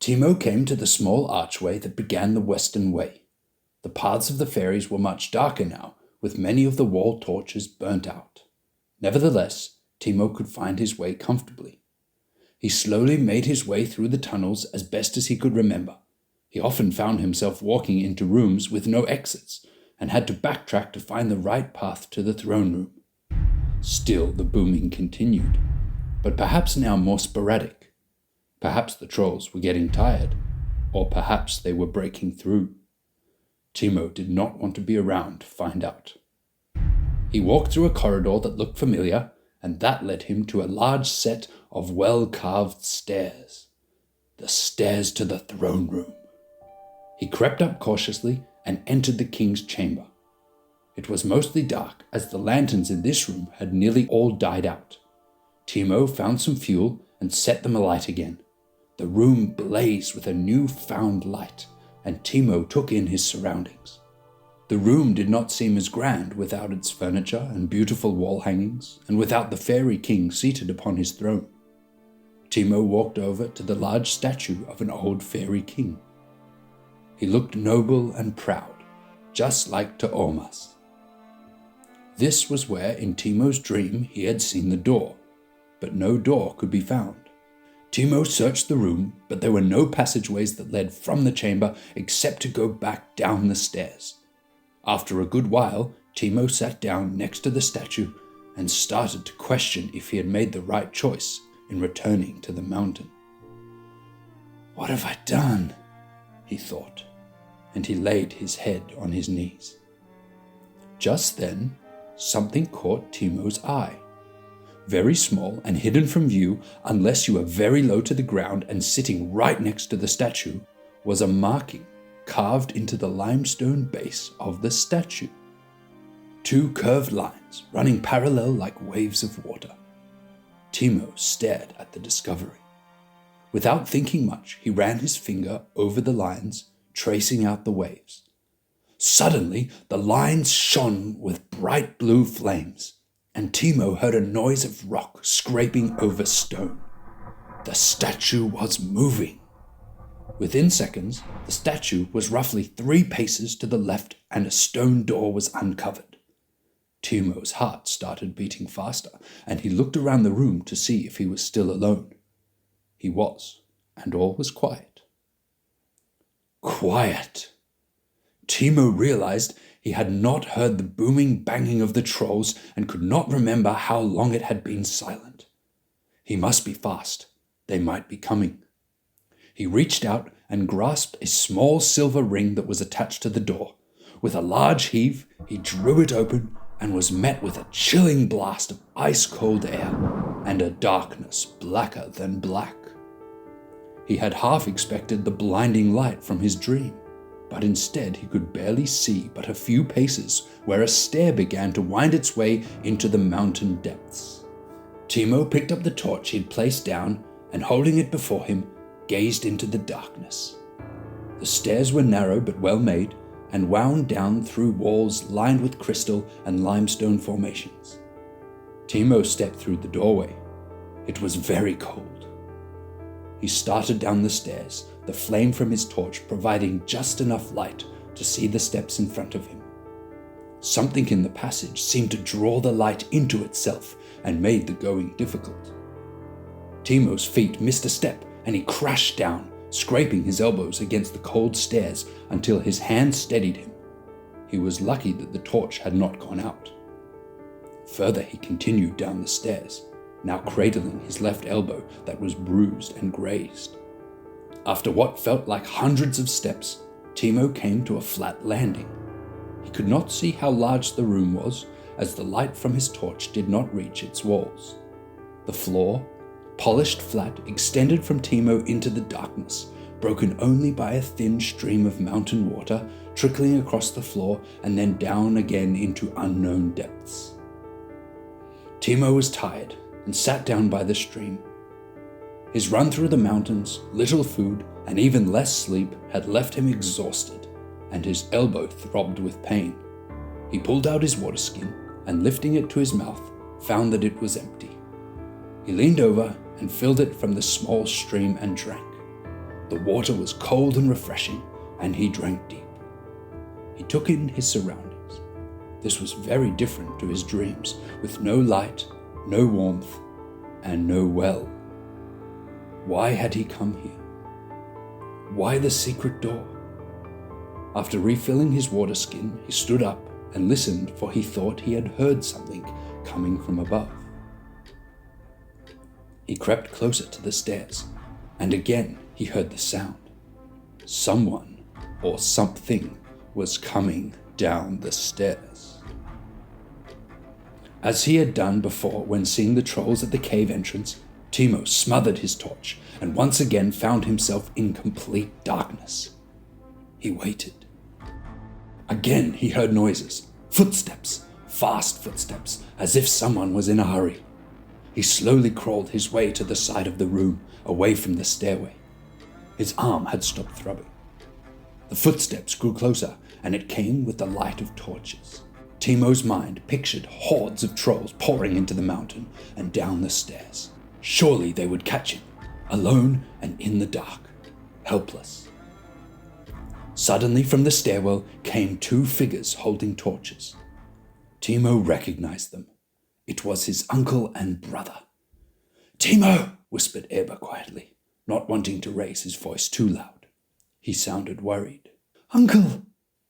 Timo came to the small archway that began the western way. The paths of the fairies were much darker now, with many of the wall torches burnt out. Nevertheless, Timo could find his way comfortably. He slowly made his way through the tunnels as best as he could remember. He often found himself walking into rooms with no exits, and had to backtrack to find the right path to the throne room. Still, the booming continued, but perhaps now more sporadic. Perhaps the trolls were getting tired, or perhaps they were breaking through. Timo did not want to be around to find out. He walked through a corridor that looked familiar, and that led him to a large set of well-carved stairs. The stairs to the throne room. He crept up cautiously and entered the king's chamber. It was mostly dark, as the lanterns in this room had nearly all died out. Timo found some fuel and set them alight again. The room blazed with a new-found light, and Timo took in his surroundings. The room did not seem as grand without its furniture and beautiful wall hangings, and without the fairy king seated upon his throne. Timo walked over to the large statue of an old fairy king. He looked noble and proud, just like Toomas. This was where, in Timo's dream, he had seen the door, but no door could be found. Timo searched the room, but there were no passageways that led from the chamber except to go back down the stairs. After a good while, Timo sat down next to the statue and started to question if he had made the right choice in returning to the mountain. "What have I done?" he thought, and he laid his head on his knees. Just then, something caught Timo's eye. Very small and hidden from view, unless you were very low to the ground and sitting right next to the statue, was a marking carved into the limestone base of the statue. 2 curved lines running parallel like waves of water. Timo stared at the discovery. Without thinking much, he ran his finger over the lines, tracing out the waves. Suddenly, the lines shone with bright blue flames, and Timo heard a noise of rock scraping over stone. The statue was moving. Within seconds, the statue was roughly 3 paces to the left, and a stone door was uncovered. Timo's heart started beating faster, and he looked around the room to see if he was still alone. He was, and all was quiet. Quiet! Timo realized he had not heard the booming banging of the trolls and could not remember how long it had been silent. He must be fast. They might be coming. He reached out and grasped a small silver ring that was attached to the door. With a large heave, he drew it open and was met with a chilling blast of ice-cold air and a darkness blacker than black. He had half expected the blinding light from his dream, but instead he could barely see but a few paces where a stair began to wind its way into the mountain depths. Timo picked up the torch he had placed down and, holding it before him, gazed into the darkness. The stairs were narrow but well made and wound down through walls lined with crystal and limestone formations. Timo stepped through the doorway. It was very cold. He started down the stairs, the flame from his torch providing just enough light to see the steps in front of him. Something in the passage seemed to draw the light into itself and made the going difficult. Timo's feet missed a step and he crashed down, scraping his elbows against the cold stairs until his hands steadied him. He was lucky that the torch had not gone out. Further, he continued down the stairs, now cradling his left elbow that was bruised and grazed. After what felt like hundreds of steps, Timo came to a flat landing. He could not see how large the room was, as the light from his torch did not reach its walls. The floor, polished flat, extended from Timo into the darkness, broken only by a thin stream of mountain water trickling across the floor and then down again into unknown depths. Timo was tired and sat down by the stream. His run through the mountains, little food, and even less sleep had left him exhausted, and his elbow throbbed with pain. He pulled out his water skin and, lifting it to his mouth, found that it was empty. He leaned over and filled it from the small stream and drank. The water was cold and refreshing, and he drank deep. He took in his surroundings. This was very different to his dreams, with no light, no warmth, and no well. Why had he come here? Why the secret door? After refilling his water skin, he stood up and listened, for he thought he had heard something coming from above. He crept closer to the stairs, and again he heard the sound. Someone or something was coming down the stairs. As he had done before when seeing the trolls at the cave entrance, Timo smothered his torch and once again found himself in complete darkness. He waited. Again he heard noises, footsteps, fast footsteps, as if someone was in a hurry. He slowly crawled his way to the side of the room, away from the stairway. His arm had stopped throbbing. The footsteps grew closer, and it came with the light of torches. Timo's mind pictured hordes of trolls pouring into the mountain and down the stairs. Surely they would catch him, alone and in the dark, helpless. Suddenly from the stairwell came two figures holding torches. Timo recognized them. It was his uncle and brother. "Timo!" whispered Eber quietly, not wanting to raise his voice too loud. He sounded worried. "Uncle!"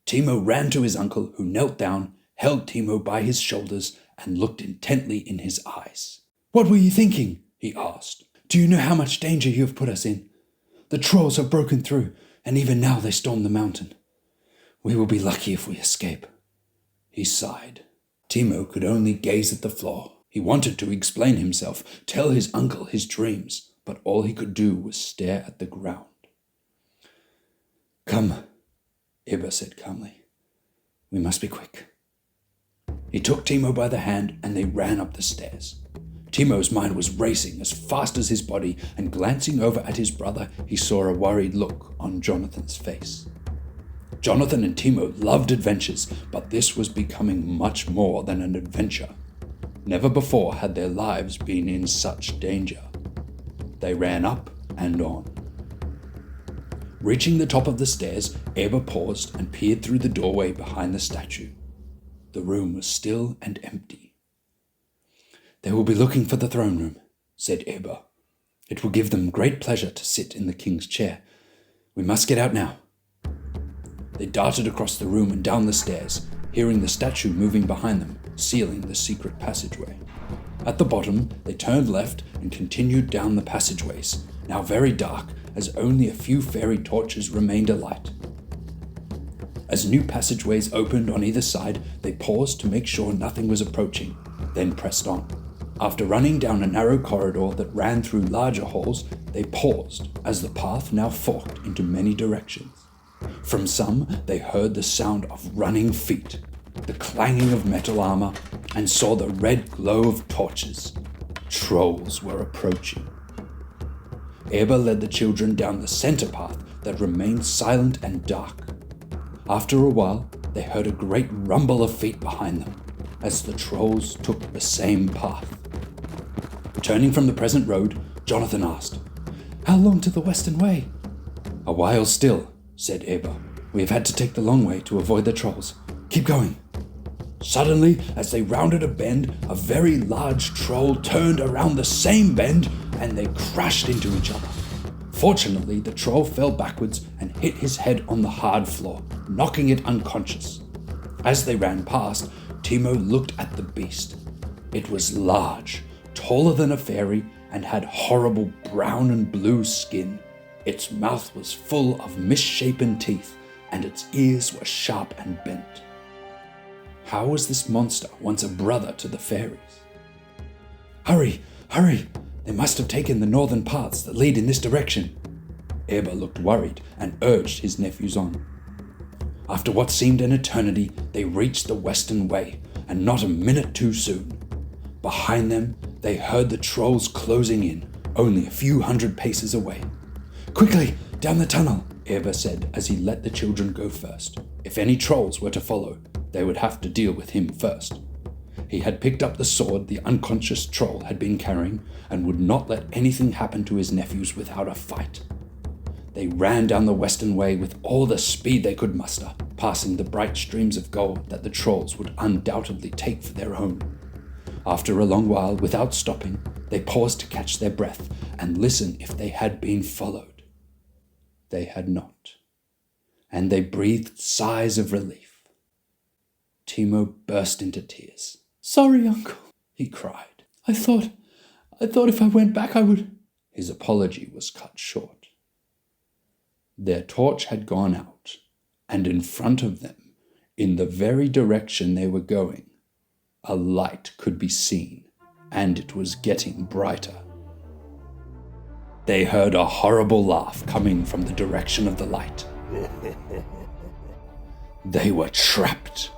Timo ran to his uncle, who knelt down, held Timo by his shoulders, and looked intently in his eyes. "What were you thinking?" he asked. "Do you know how much danger you have put us in? The trolls have broken through, and even now they storm the mountain. We will be lucky if we escape." He sighed. Timo could only gaze at the floor. He wanted to explain himself, tell his uncle his dreams, but all he could do was stare at the ground. "Come," Eber said calmly. "We must be quick." He took Timo by the hand and they ran up the stairs. Timo's mind was racing as fast as his body, and glancing over at his brother, he saw a worried look on Jonathan's face. Jonathan and Timo loved adventures, but this was becoming much more than an adventure. Never before had their lives been in such danger. They ran up and on. Reaching the top of the stairs, Eber paused and peered through the doorway behind the statue. The room was still and empty. "They will be looking for the throne room," said Eber. "It will give them great pleasure to sit in the king's chair. We must get out now." They darted across the room and down the stairs, hearing the statue moving behind them, sealing the secret passageway. At the bottom, they turned left and continued down the passageways, now very dark, as only a few fairy torches remained alight. As new passageways opened on either side, they paused to make sure nothing was approaching, then pressed on. After running down a narrow corridor that ran through larger halls, they paused as the path now forked into many directions. From some, they heard the sound of running feet, the clanging of metal armor, and saw the red glow of torches. Trolls were approaching. Eber led the children down the center path that remained silent and dark. After a while, they heard a great rumble of feet behind them, as the trolls took the same path. Turning from the present road, Jonathan asked, "How long to the western way?" "A while still," said Eber. "We have had to take the long way to avoid the trolls. Keep going." Suddenly, as they rounded a bend, a very large troll turned around the same bend, and they crashed into each other. Fortunately, the troll fell backwards and hit his head on the hard floor, knocking it unconscious. As they ran past, Timo looked at the beast. It was large, taller than a fairy, and had horrible brown and blue skin. Its mouth was full of misshapen teeth, and its ears were sharp and bent. How was this monster once a brother to the fairies? "Hurry, hurry! They must have taken the northern paths that lead in this direction." Eber looked worried and urged his nephews on. After what seemed an eternity, they reached the western way, and not a minute too soon. Behind them, they heard the trolls closing in, only a few hundred paces away. "Quickly, down the tunnel," Eber said as he let the children go first. If any trolls were to follow, they would have to deal with him first. He had picked up the sword the unconscious troll had been carrying and would not let anything happen to his nephews without a fight. They ran down the western way with all the speed they could muster, passing the bright streams of gold that the trolls would undoubtedly take for their own. After a long while, without stopping, they paused to catch their breath and listen if they had been followed. They had not, and they breathed sighs of relief. Timo burst into tears. "Sorry, Uncle," he cried. I thought if I went back I would—" His apology was cut short. Their torch had gone out, and in front of them, in the very direction they were going, a light could be seen, and it was getting brighter. They heard a horrible laugh coming from the direction of the light. They were trapped.